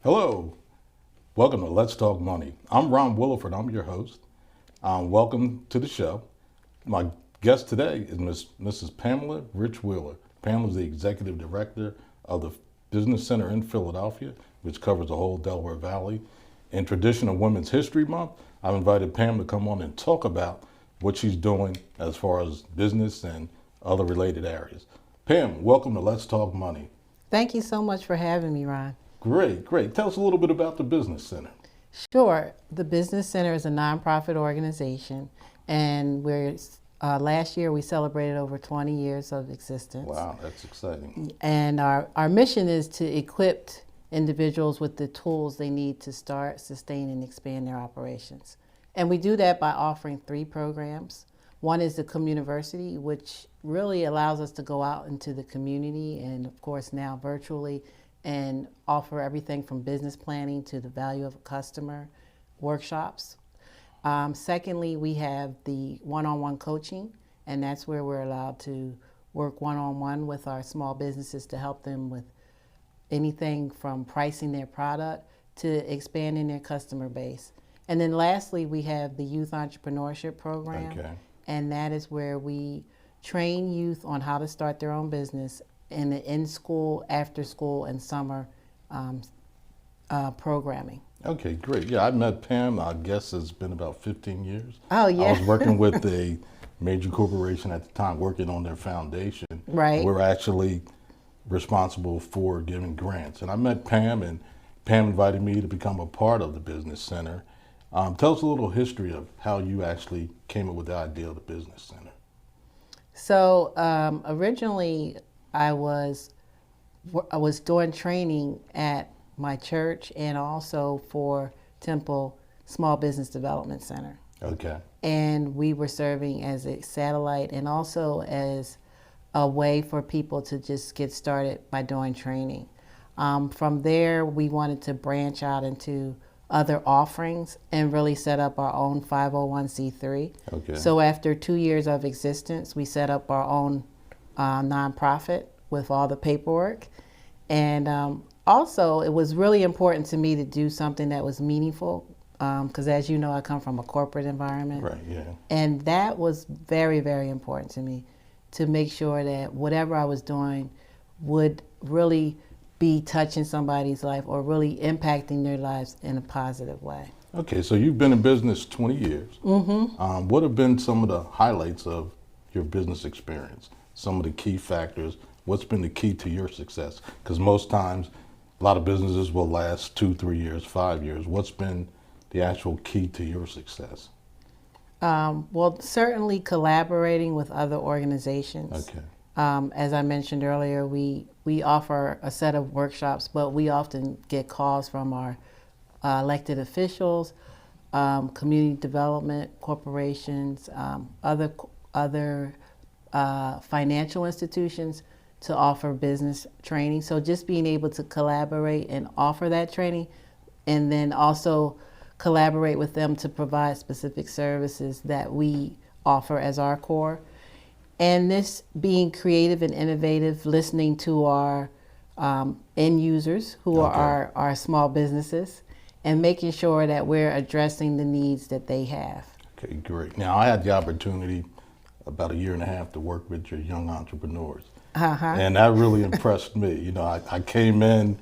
Hello, welcome to Let's Talk Money. I'm Ron Williford, I'm your host. Welcome to the show. My guest today is Mrs. Pamela Rich-Wheeler. Pamela is the Executive Director of the Business Center in Philadelphia, which covers the whole Delaware Valley. In tradition of Women's History Month, I've invited Pam to come on and talk about what she's doing as far as business and other related areas. Pam, welcome to Let's Talk Money. Thank you so much for having me, Ron. Great. Tell us a little bit about the Business Center. Sure. The Business Center is a nonprofit organization, and last year we celebrated over 20 years of existence. Wow, that's exciting. And our mission is to equip individuals with the tools they need to start, sustain, and expand their operations. And we do that by offering 3 programs. One is the Communiversity, which really allows us to go out into the community and, of course, now virtually, and offer everything from business planning to the value of a customer workshops. Secondly, we have the one-on-one coaching, and that's where we're allowed to work one-on-one with our small businesses to help them with anything from pricing their product to expanding their customer base. And then lastly, we have the Youth Entrepreneurship Program, and that is where we train youth on how to start their own business in the in-school, after-school, and summer programming. Okay, great. Yeah, I met Pam, I guess it's been about 15 years. Oh, yeah. I was working with a major corporation at the time, working on their foundation. Right. We're actually responsible for giving grants. And I met Pam, and Pam invited me to become a part of the Business Center. Tell us a little history of how you actually came up with the idea of the Business Center. So originally, I was doing training at my church and also for Temple Small Business Development Center. Okay. And we were serving as a satellite and also as a way for people to just get started by doing training. From there, we wanted to branch out into other offerings and really set up our own 501c3. Okay. So after 2 years of existence, we set up our own nonprofit with all the paperwork. And also, it was really important to me to do something that was meaningful because, as you know, I come from a corporate environment. Right, yeah. And that was very, very important to me, to make sure that whatever I was doing would really be touching somebody's life or really impacting their lives in a positive way. Okay, so you've been in business 20 years. Mm-hmm. What have been some of the highlights of your business experience? Some of the key factors? What's been the key to your success? Because most times, a lot of businesses will last 2, 3 years, 5 years. What's been the actual key to your success? Well, certainly collaborating with other organizations. Okay. As I mentioned earlier, we offer a set of workshops, but we often get calls from our elected officials, community development corporations, other financial institutions to offer business training. So just being able to collaborate and offer that training, and then also collaborate with them to provide specific services that we offer as our core. And this being creative and innovative, listening to our end users who are our small businesses, and making sure that we're addressing the needs that they have. Okay, great. Now, I had the opportunity about 1.5 years to work with your young entrepreneurs. And that really impressed me. You know, I came in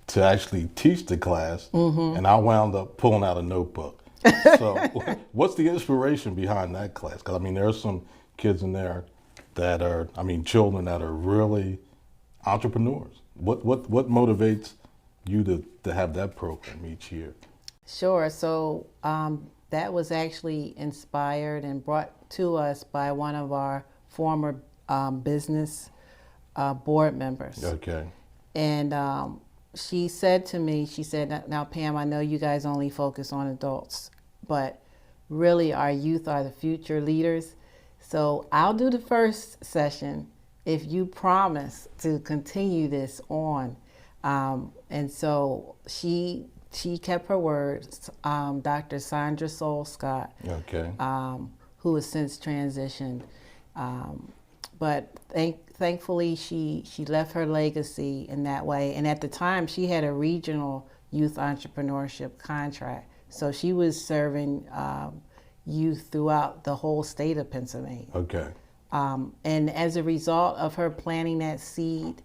to actually teach the class, and I wound up pulling out a notebook. So what's the inspiration behind that class? Because, I mean, there are some kids in there that are, children that are really entrepreneurs. What motivates you to have that program each year? Sure. So that was actually inspired and brought to us by one of our former business board members. Okay. And she said to me, now Pam, I know you guys only focus on adults, but really our youth are the future leaders. So I'll do the first session if you promise to continue this on. And so she kept her word. Dr. Sandra Soul Scott, okay, who has since transitioned, but thankfully she left her legacy in that way. And at the time, she had a regional youth entrepreneurship contract. So she was serving youth throughout the whole state of Pennsylvania. Okay. And as a result of her planting that seed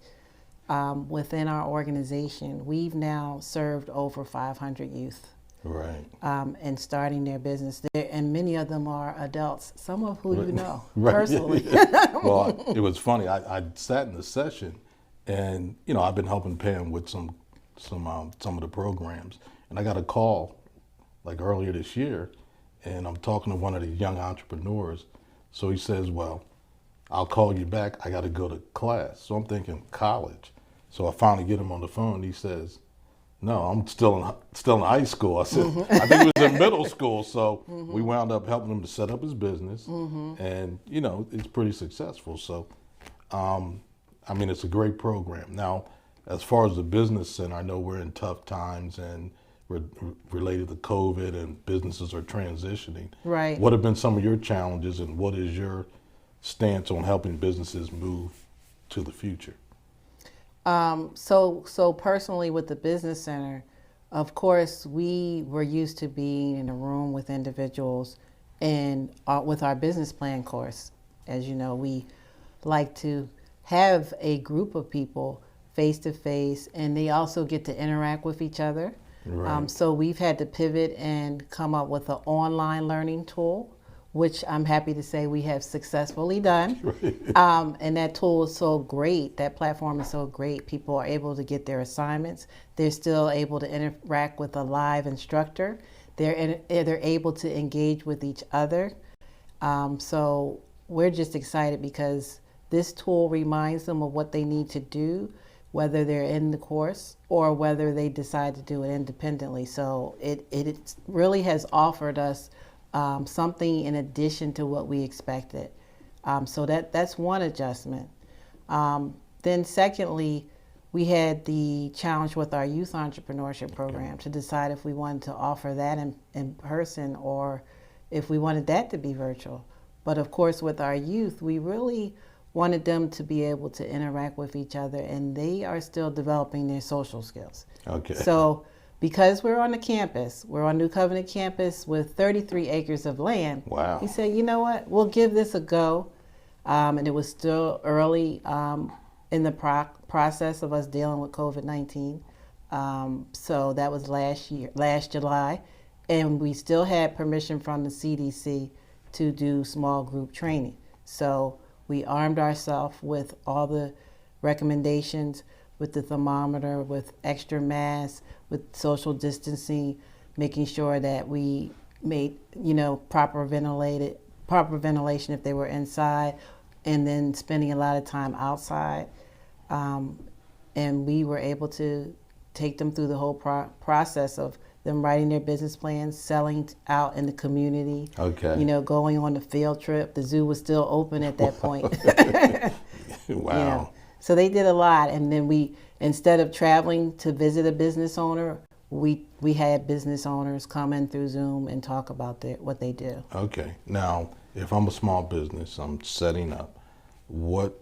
within our organization, we've now served over 500 youth. Right. And starting their business there, and many of them are adults, some of who you know Right. personally. Well, it was funny. I sat in the session, and I've been helping Pam with some of the programs, and I got a call like earlier this year, and I'm talking to one of the young entrepreneurs. So he says, "Well, I'll call you back. I got to go to class." So I'm thinking college. So I finally get him on the phone. He says, "No, I'm still in high school." I said, "I think he was in middle school." So we wound up helping him to set up his business, and it's pretty successful. So, it's a great program. Now, as far as the business center, I know we're in tough times and we're related to COVID, and businesses are transitioning. Right. What have been some of your challenges, and what is your stance on helping businesses move to the future? So personally with the Business Center, of course, we were used to being in a room with individuals and with our business plan course. As you know, we like to have a group of people face to face, and they also get to interact with each other. Right. So we've had to pivot and come up with an online learning tool, which I'm happy to say we have successfully done. And that tool is so great, that platform is so great. People are able to get their assignments. They're still able to interact with a live instructor. They're able to engage with each other. So we're just excited because this tool reminds them of what they need to do, whether they're in the course or whether they decide to do it independently. So it really has offered us something in addition to what we expected. So that's one adjustment. Then secondly, we had the challenge with our youth entrepreneurship program to decide if we wanted to offer that in person or if we wanted that to be virtual. But of course, with our youth, we really wanted them to be able to interact with each other, and they are still developing their social skills. Okay. So because we're on the campus, we're on New Covenant campus with 33 acres of land. Wow. He said, you know what, we'll give this a go. And it was still early in the process of us dealing with COVID-19. So that was last July. And we still had permission from the CDC to do small group training. So we armed ourselves with all the recommendations, with the thermometer, with extra masks, with social distancing, making sure that we made, proper ventilation if they were inside, and then spending a lot of time outside. And we were able to take them through the whole process of them writing their business plans, selling out in the community, going on the field trip. The zoo was still open at that point. Wow. So they did a lot, and then we, instead of traveling to visit a business owner, we had business owners come in through Zoom and talk about what they do. Okay. Now, if I'm a small business, I'm setting up, what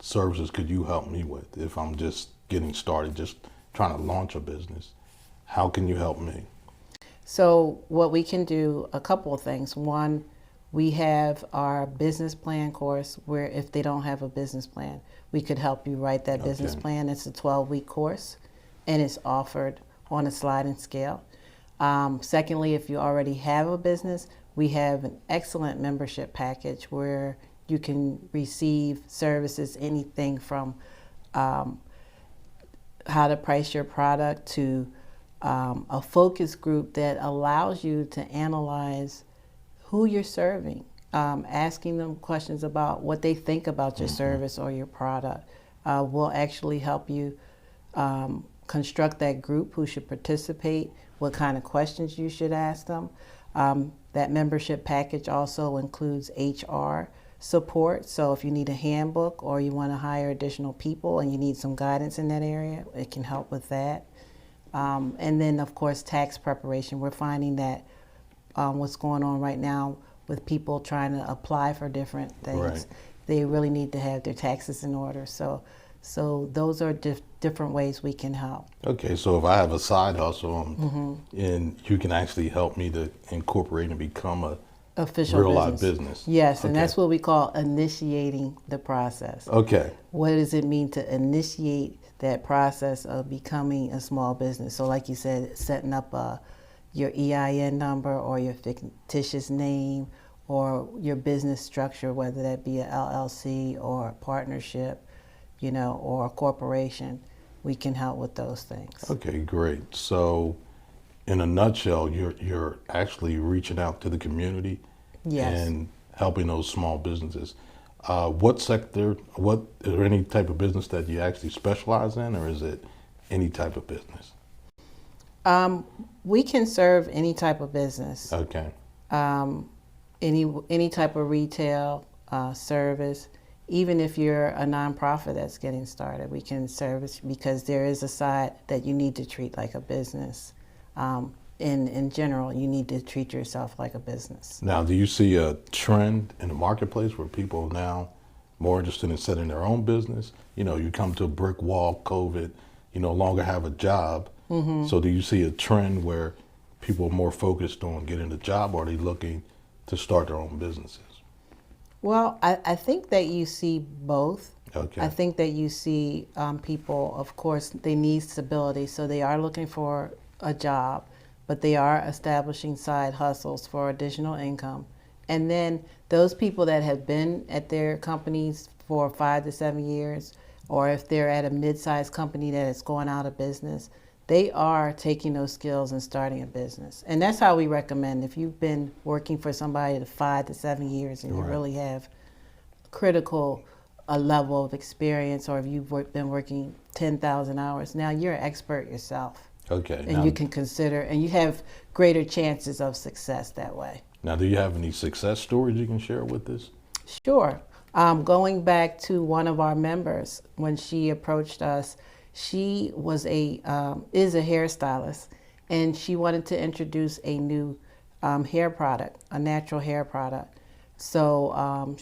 services could you help me with if I'm just getting started, just trying to launch a business? How can you help me? So what we can do, a couple of things. One, we have our business plan course where if they don't have a business plan, we could help you write that business plan. It's a 12-week course, and it's offered on a sliding scale. Secondly, if you already have a business, we have an excellent membership package where you can receive services, anything from how to price your product to a focus group that allows you to analyze who you're serving, asking them questions about what they think about your service or your product. Will actually help you construct that group, who should participate, what kind of questions you should ask them. That membership package also includes HR support. So if you need a handbook or you want to hire additional people and you need some guidance in that area, it can help with that. And then, of course, tax preparation. We're finding that what's going on right now with people trying to apply for different things, they really need to have their taxes in order. So So those are different ways we can help. Okay, so if I have a side hustle, and you can actually help me to incorporate and become a Official real business. life business. Yes, and Okay. that's what we call initiating the process. Okay. What does it mean to initiate that process of becoming a small business? So like you said, setting up your EIN number or your fictitious name or your business structure, whether that be a LLC or a partnership, or a corporation. We can help with those things. Okay, great. So in a nutshell, you're actually reaching out to the community Yes. and helping those small businesses. What sector, is there any type of business that you actually specialize in, or is it any type of business? We can serve any type of business, Okay. any type of retail, service. Even if you're a nonprofit that's getting started, we can service, because there is a side that you need to treat like a business. In general, you need to treat yourself like a business. Now, do you see a trend in the marketplace where people are now more interested in setting their own business? You come to a brick wall, COVID, you no longer have a job. So do you see a trend where people are more focused on getting a job, or are they looking to start their own businesses? Well, I think that you see both. Okay. I think that you see people, of course, they need stability, so they are looking for a job, but they are establishing side hustles for additional income. And then those people that have been at their companies for 5 to 7 years, or if they're at a mid-sized company that is going out of business, they are taking those skills and starting a business. And that's how we recommend, if you've been working for somebody to 5 to 7 years and you really have critical a level of experience, or if you've been working 10,000 hours, now you're an expert yourself. Okay. And you can consider, and you have greater chances of success that way. Now, do you have any success stories you can share with us? Sure. Going back to one of our members, when she approached us, she was is a hairstylist, and she wanted to introduce a new hair product, a natural hair product. So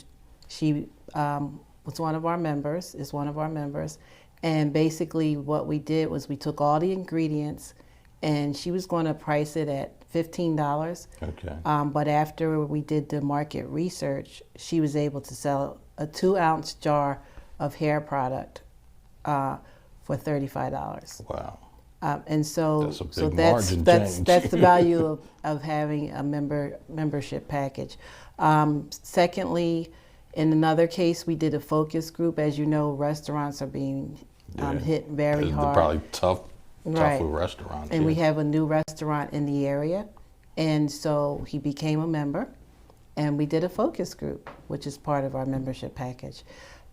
she was one of our members, and basically what we did was we took all the ingredients, and she was going to price it at $15. Okay. But after we did the market research, she was able to sell a 2-ounce jar of hair product for $35. Wow. And so that's a big margin change. That's the value of having a membership package. Secondly, in another case, we did a focus group. As you know, restaurants are being hit very hard. They're probably tough Right. with restaurants. And we have a new restaurant in the area. And so he became a member, and we did a focus group, which is part of our membership package.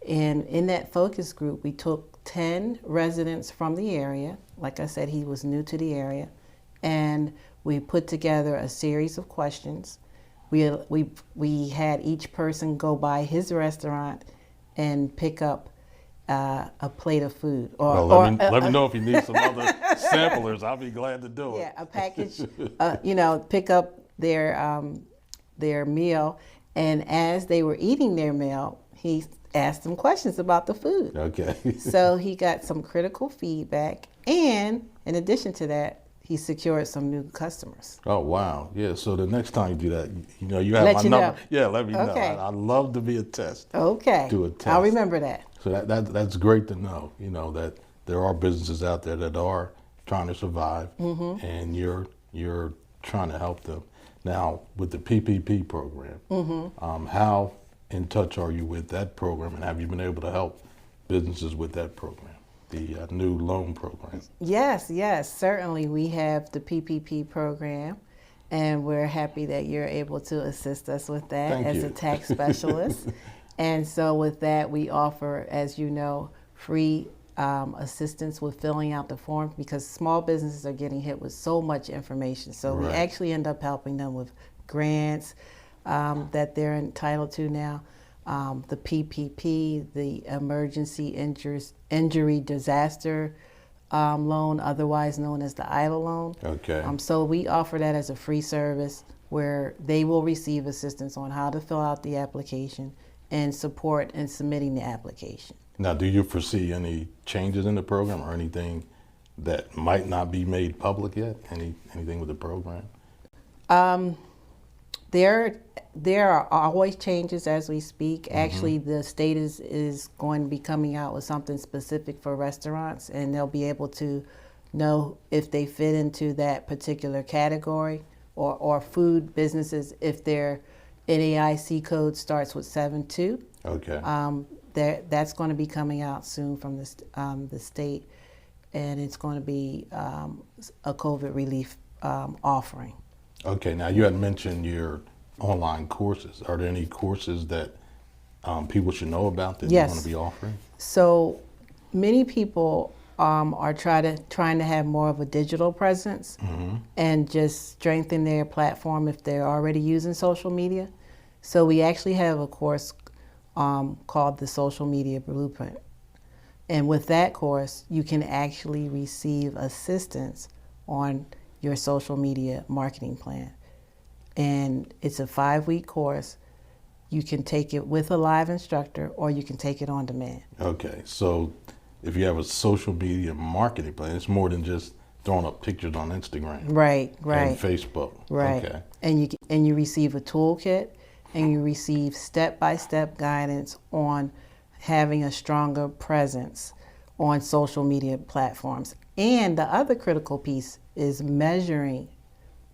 And in that focus group, we took 10 residents from the area. Like I said, he was new to the area. And we put together a series of questions. We had each person go by his restaurant and pick up a plate of food. Let me know if you need some other samplers. I'll be glad to do it. Yeah, a package, pick up their meal. And as they were eating their meal, he asked them questions about the food. Okay. So he got some critical feedback. And in addition to that, he secured some new customers. Oh, wow. Yeah, so the next time you do that, you have my number. Know. Yeah, let me Okay. know. I'd love to be a test. Okay. Do a test. I'll remember that. So that's great to know, that there are businesses out there that are trying to survive, and you're trying to help them. Now, with the PPP program, how in touch are you with that program, and have you been able to help businesses with that program, the new loan program? Yes, certainly. We have the PPP program, and we're happy that you're able to assist us with that. Thank as you. a tax specialist. And so with that, we offer, as you know, free assistance with filling out the form, because small businesses are getting hit with so much information. So we actually end up helping them with grants that they're entitled to now, the PPP, the Emergency Injury Disaster loan, otherwise known as the EIDL loan. Okay. So we offer that as a free service where they will receive assistance on how to fill out the application and support in submitting the application. Now, do you foresee any changes in the program or anything that might not be made public yet? Anything with the program? There are always changes as we speak. Actually, the state is going to be coming out with something specific for restaurants, and they'll be able to know if they fit into that particular category, or food businesses if their NAIC code starts with 7.2. Okay. That's going to be coming out soon from the state, and it's going to be a COVID relief offering. Okay, now you had mentioned your online courses. Are there any courses that people should know about that Yes. you're going to be offering? So many people are trying to have more of a digital presence and just strengthen their platform if they're already using social media. So we actually have a course called the Social Media Blueprint. And with that course, you can actually receive assistance on your social media marketing plan. And it's a 5-week course. You can take it with a live instructor, or you can take it on demand. Okay, so if you have a social media marketing plan, it's more than just throwing up pictures on Instagram. Right. And Facebook. Right. Okay. And you receive a toolkit, and you receive step-by-step guidance on having a stronger presence on social media platforms. And the other critical piece is measuring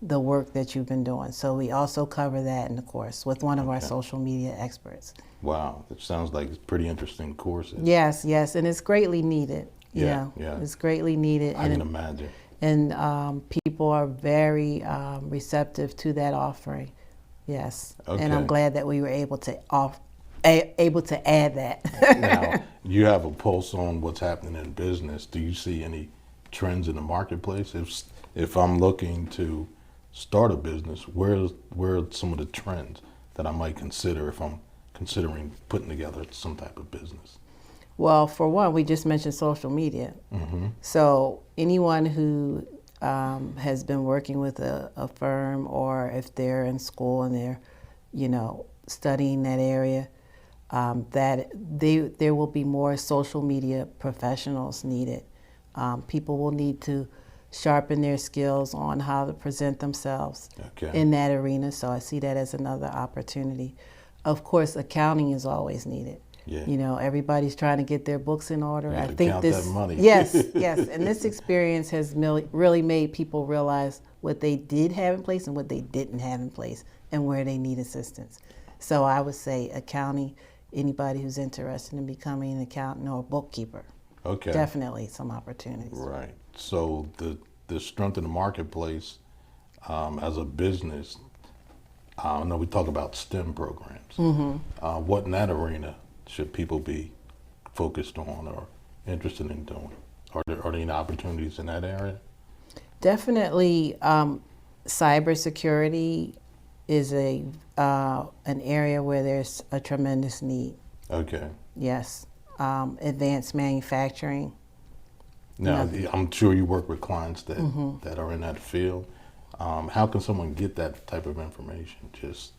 the work that you've been doing. So we also cover that in the course with one of our social media experts. Wow, it sounds like it's pretty interesting courses. Yes, and it's greatly needed. Yeah. It's greatly needed. I can imagine. And people are very receptive to that offering. Yes, Okay. and I'm glad that we were able to add that. Now, you have a pulse on what's happening in business. Do you see any trends in the marketplace? If I'm looking to start a business, where are some of the trends that I might consider if I'm considering putting together some type of business? Well, for one, we just mentioned social media. So anyone who has been working with a firm, or if they're in school and they're, studying that area, that there will be more social media professionals needed. People will need to sharpen their skills on how to present themselves in that arena. So I see that as another opportunity. Of course, accounting is always needed. Yeah. Everybody's trying to get their books in order. I think count this, that money. yes, and this experience has really made people realize what they did have in place and what they didn't have in place, and where they need assistance. So I would say accounting, anybody who's interested in becoming an accountant or a bookkeeper. Okay. Definitely some opportunities. Right. So the strength in the marketplace as a business, I know we talk about STEM programs. What in that arena should people be focused on or interested in doing? Are there any opportunities in that area? Definitely, cybersecurity is an area where there's a tremendous need. Okay. Yes. Advanced manufacturing. Now, I'm sure you work with clients that are in that field. How can someone get that type of information? Just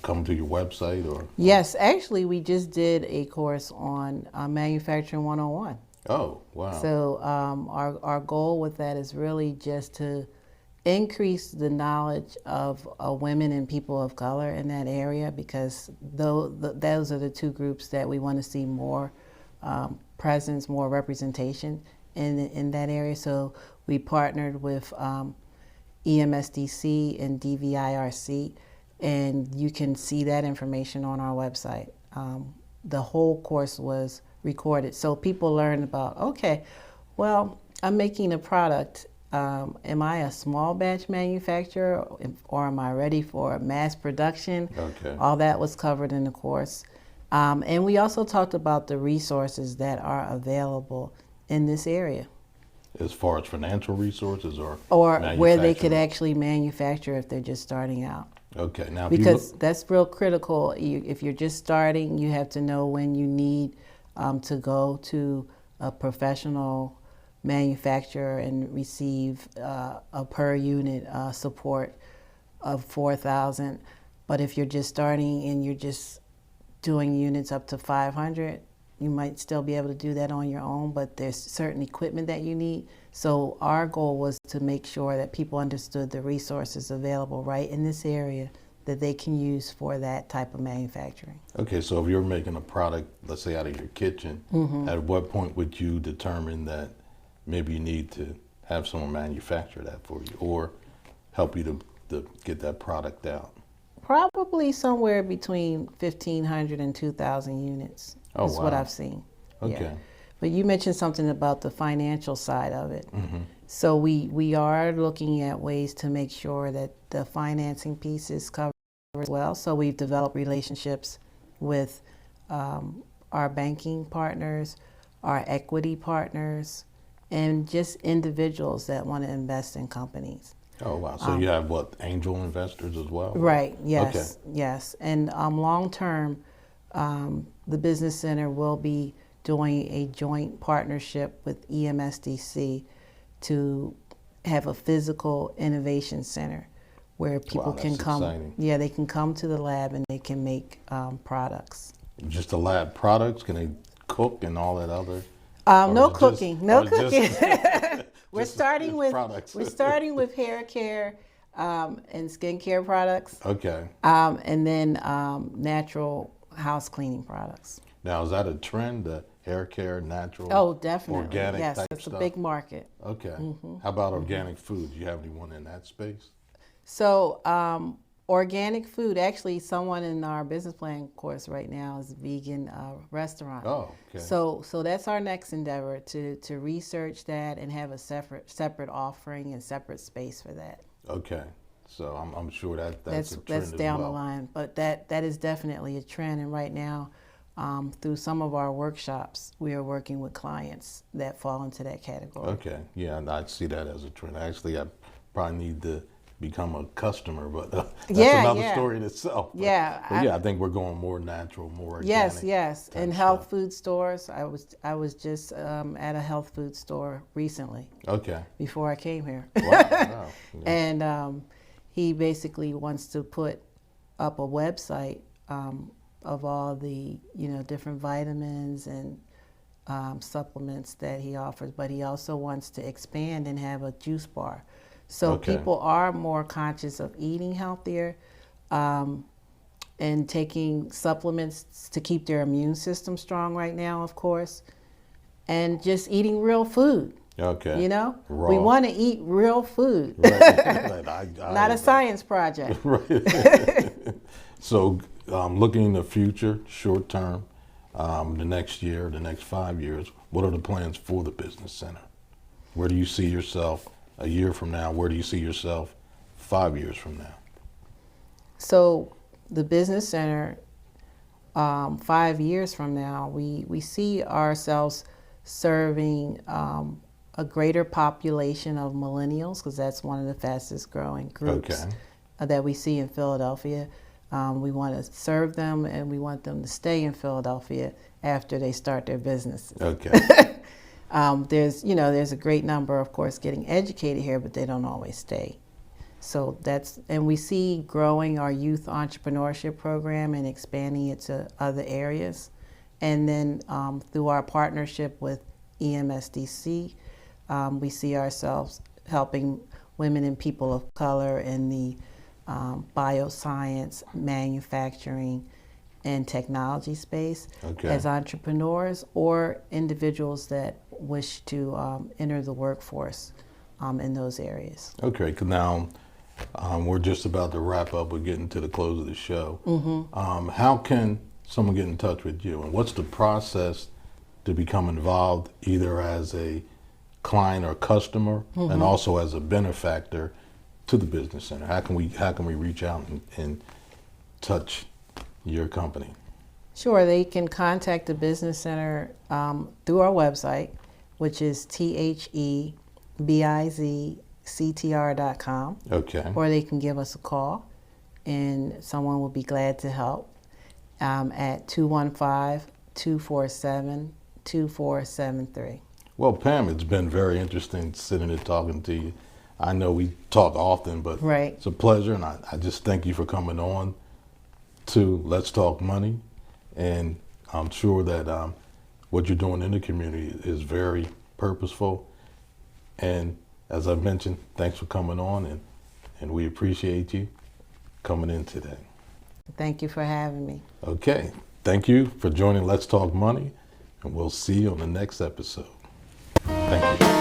come to your website or? Yes, actually, we just did a course on Manufacturing 101. Oh, wow. So our goal with that is really just to increase the knowledge of women and people of color in that area, because those are the two groups that we want to see more presence, more representation in that area. So we partnered with EMSDC and DVIRC, and you can see that information on our website. The whole course was recorded, so people learn about, okay, well, I'm making a product. Am I a small batch manufacturer, or am I ready for mass production? Okay. All that was covered in the course. And we also talked about the resources that are available in this area. As far as financial resources or where they could actually manufacture if they're just starting out. Okay. Now, because that's real critical. If you're just starting, you have to know when you need to go to a professional manufacturer and receive a per unit support of $4,000. But if you're just starting and you're just doing units up to 500, You might still be able to do that on your own, but there's certain equipment that you need. So our goal was to make sure that people understood the resources available right in this area that they can use for that type of manufacturing. Okay, so if you're making a product, let's say out of your kitchen, at what point would you determine that maybe you need to have someone manufacture that for you or help you to get that product out? Probably somewhere between 1,500 and 2,000 units is what I've seen. Okay. Yeah. But you mentioned something about the financial side of it. So we are looking at ways to make sure that the financing piece is covered as well. So we've developed relationships with our banking partners, our equity partners, and just individuals that want to invest in companies. Oh, wow. So you have what, angel investors as well? Right, yes, Okay. yes. And long term, the Business Center will be doing a joint partnership with EMSDC to have a physical innovation center where people can come. Exciting. Yeah, they can come to the lab and they can make products. Just the lab products? Can they cook and all that other? No cooking, no cooking. We're Just starting with products. we're starting with hair care and skincare products. Okay. And then natural house cleaning products. Now, is that a trend, the hair care, natural? Oh, definitely. Organic yes, type it's stuff? a big market. Okay. How about organic food? Do you have anyone in that space? So organic food, actually someone in our business plan course right now is a vegan restaurant. Oh, okay. So that's our next endeavor, to research that and have a separate offering and separate space for that. Okay. So I'm sure that's a trend That's as down well. the line, but that is definitely a trend. And right now, through some of our workshops, we are working with clients that fall into that category. Okay. Yeah, and I see that as a trend. Actually, I probably need to become a customer, but that's another story in itself. But, Yeah, but I think we're going more natural, more organic. Yes. And stuff. health food stores. I was just at a health food store recently. Okay. Before I came here. Wow. Wow. Yeah. And he basically wants to put up a website of all the different vitamins and supplements that he offers, but he also wants to expand and have a juice bar. So people are more conscious of eating healthier and taking supplements to keep their immune system strong right now, of course, and just eating real food. Okay. Raw. We want to eat real food, Right. not a science project. Right. So looking in the future, short term, the next year, the next 5 years, what are the plans for the Business Center? Where do you see yourself a year from now? Where do you see yourself 5 years from now? So the Business Center, 5 years from now, we see ourselves serving a greater population of millennials, because that's one of the fastest growing groups that we see in Philadelphia. We want to serve them, and we want them to stay in Philadelphia after they start their businesses. Okay. There's a great number, of course, getting educated here, but they don't always stay. So and we see growing our youth entrepreneurship program and expanding it to other areas. And then through our partnership with EMSDC, we see ourselves helping women and people of color in the bioscience, manufacturing, and technology space as entrepreneurs or individuals that wish to enter the workforce in those areas. Okay, 'cause now we're just about to wrap up. We're getting to the close of the show. How can someone get in touch with you, and what's the process to become involved either as a client or customer and also as a benefactor to the Business Center? How can we reach out and touch your company? Sure, they can contact the Business Center through our website, which is thebizctr.com. Okay. Or they can give us a call, and someone will be glad to help at 215-247-2473. Well, Pam, it's been very interesting sitting and talking to you. I know we talk often, but it's a pleasure, and I just thank you for coming on to Let's Talk Money. And I'm sure that what you're doing in the community is very purposeful. And as I mentioned, thanks for coming on, and we appreciate you coming in today. Thank you for having me. Okay, thank you for joining Let's Talk Money, and we'll see you on the next episode. Thank you.